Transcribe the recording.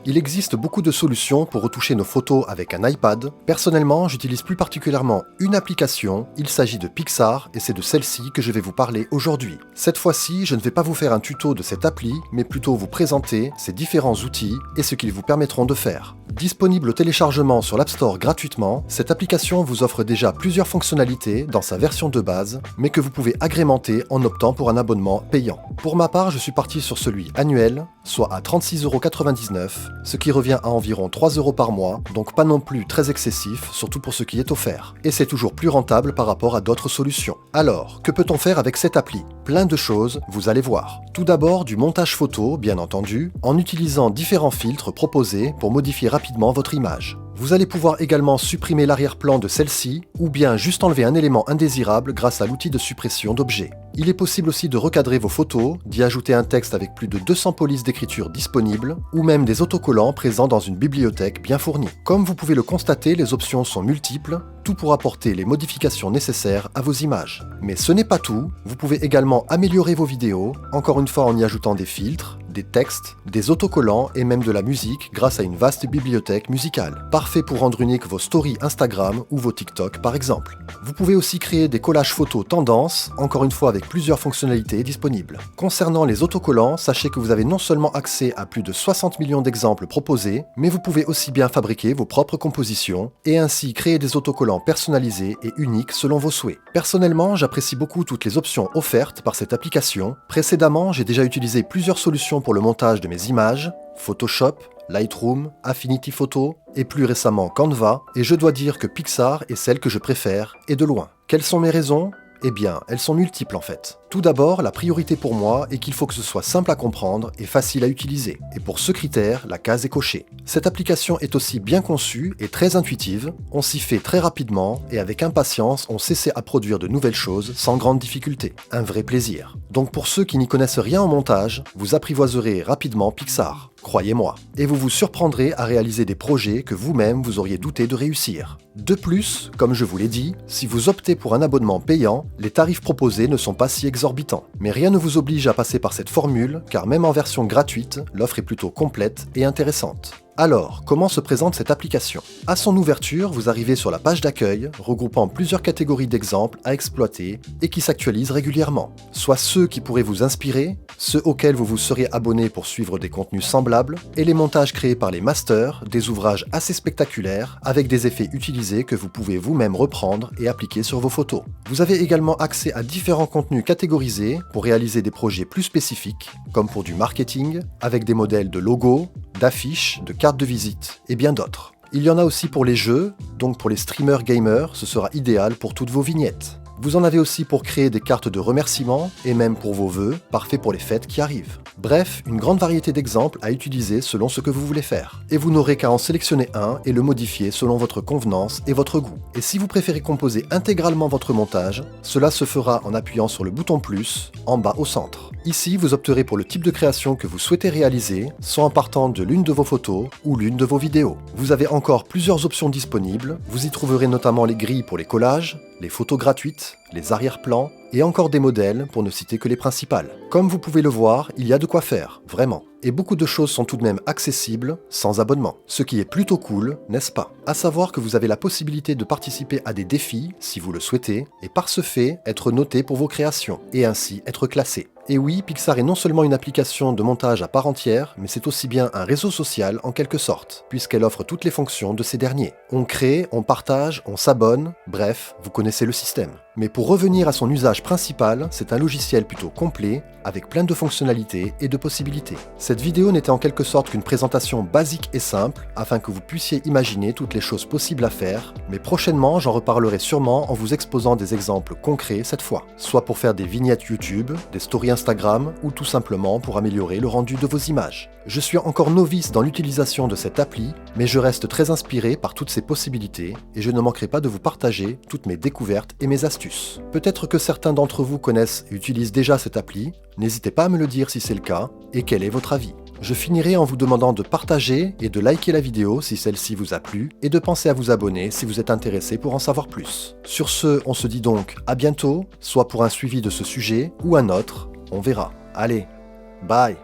Il existe beaucoup de solutions pour retoucher nos photos avec un iPad. Personnellement, j'utilise plus particulièrement une application, il s'agit de Pixar et c'est de celle-ci que je vais vous parler aujourd'hui. Cette fois-ci, je ne vais pas vous faire un tuto de cette appli, mais plutôt vous présenter ses différents outils et ce qu'ils vous permettront de faire. Disponible au téléchargement sur l'App Store gratuitement, cette application vous offre déjà plusieurs fonctionnalités dans sa version de base, mais que vous pouvez agrémenter en optant pour un abonnement payant. Pour ma part, je suis parti sur celui annuel, soit à 36,99 €, ce qui revient à environ 3 € par mois, donc pas non plus très excessif, surtout pour ce qui est offert. Et c'est toujours plus rentable par rapport à d'autres solutions. Alors, que peut-on faire avec cette appli? Plein de choses, vous allez voir. Tout d'abord, du montage photo, bien entendu, en utilisant différents filtres proposés pour modifier rapidement votre image. Vous allez pouvoir également supprimer l'arrière-plan de celle-ci, ou bien juste enlever un élément indésirable grâce à l'outil de suppression d'objets. Il est possible aussi de recadrer vos photos, d'y ajouter un texte avec plus de 200 polices d'écriture disponibles, ou même des autocollants présents dans une bibliothèque bien fournie. Comme vous pouvez le constater, les options sont multiples, tout pour apporter les modifications nécessaires à vos images. Mais ce n'est pas tout, vous pouvez également améliorer vos vidéos, encore une fois en y ajoutant des filtres, des textes, des autocollants et même de la musique grâce à une vaste bibliothèque musicale. Parfait pour rendre unique vos stories Instagram ou vos TikTok par exemple. Vous pouvez aussi créer des collages photos tendance, encore une fois avec plusieurs fonctionnalités disponibles. Concernant les autocollants, sachez que vous avez non seulement accès à plus de 60 millions d'exemples proposés, mais vous pouvez aussi bien fabriquer vos propres compositions et ainsi créer des autocollants personnalisés et uniques selon vos souhaits. Personnellement, j'apprécie beaucoup toutes les options offertes par cette application. Précédemment, j'ai déjà utilisé plusieurs solutions pour le montage de mes images, Photoshop, Lightroom, Affinity Photo et plus récemment Canva, et je dois dire que Pixar est celle que je préfère, et de loin. Quelles sont mes raisons ? Eh bien, elles sont multiples en fait. Tout d'abord, la priorité pour moi est qu'il faut que ce soit simple à comprendre et facile à utiliser. Et pour ce critère, la case est cochée. Cette application est aussi bien conçue et très intuitive, on s'y fait très rapidement et avec impatience on s'essaie à produire de nouvelles choses sans grande difficulté. Un vrai plaisir. Donc pour ceux qui n'y connaissent rien en montage, vous apprivoiserez rapidement Pixar. Croyez-moi. Et vous vous surprendrez à réaliser des projets que vous-même vous auriez douté de réussir. De plus, comme je vous l'ai dit, si vous optez pour un abonnement payant, les tarifs proposés ne sont pas si exorbitants. Mais rien ne vous oblige à passer par cette formule, car même en version gratuite, l'offre est plutôt complète et intéressante. Alors, comment se présente cette application? À son ouverture, vous arrivez sur la page d'accueil, regroupant plusieurs catégories d'exemples à exploiter et qui s'actualisent régulièrement. Soit ceux qui pourraient vous inspirer, ceux auxquels vous vous serez abonné pour suivre des contenus semblables, et les montages créés par les masters, des ouvrages assez spectaculaires, avec des effets utilisés que vous pouvez vous-même reprendre et appliquer sur vos photos. Vous avez également accès à différents contenus catégorisés pour réaliser des projets plus spécifiques, comme pour du marketing, avec des modèles de logos, d'affiches, de cartes de visite et bien d'autres. Il y en a aussi pour les jeux, donc pour les streamers gamers, ce sera idéal pour toutes vos vignettes. Vous en avez aussi pour créer des cartes de remerciement et même pour vos vœux, parfait pour les fêtes qui arrivent. Bref, une grande variété d'exemples à utiliser selon ce que vous voulez faire. Et vous n'aurez qu'à en sélectionner un et le modifier selon votre convenance et votre goût. Et si vous préférez composer intégralement votre montage, cela se fera en appuyant sur le bouton plus, en bas au centre. Ici, vous opterez pour le type de création que vous souhaitez réaliser, soit en partant de l'une de vos photos ou l'une de vos vidéos. Vous avez encore plusieurs options disponibles, vous y trouverez notamment les grilles pour les collages, les photos gratuites, les arrière-plans et encore des modèles pour ne citer que les principales. Comme vous pouvez le voir, il y a de quoi faire, vraiment. Et beaucoup de choses sont tout de même accessibles, sans abonnement. Ce qui est plutôt cool, n'est-ce pas? À savoir que vous avez la possibilité de participer à des défis, si vous le souhaitez, et par ce fait, être noté pour vos créations, et ainsi être classé. Et oui, Pixar est non seulement une application de montage à part entière, mais c'est aussi bien un réseau social en quelque sorte, puisqu'elle offre toutes les fonctions de ces derniers. On crée, on partage, on s'abonne, bref, vous connaissez le système. Mais pour revenir à son usage principal, c'est un logiciel plutôt complet, avec plein de fonctionnalités et de possibilités. Cette vidéo n'était en quelque sorte qu'une présentation basique et simple, afin que vous puissiez imaginer toutes les choses possibles à faire, mais prochainement j'en reparlerai sûrement en vous exposant des exemples concrets cette fois, soit pour faire des vignettes YouTube, des stories Instagram, ou tout simplement pour améliorer le rendu de vos images. Je suis encore novice dans l'utilisation de cette appli, mais je reste très inspiré par toutes ces possibilités, et je ne manquerai pas de vous partager toutes mes découvertes et mes astuces. Peut-être que certains d'entre vous connaissent et utilisent déjà cette appli, n'hésitez pas à me le dire si c'est le cas, et quel est votre avis. Je finirai en vous demandant de partager et de liker la vidéo si celle-ci vous a plu, et de penser à vous abonner si vous êtes intéressé pour en savoir plus. Sur ce, on se dit donc à bientôt, soit pour un suivi de ce sujet ou un autre, on verra. Allez, bye!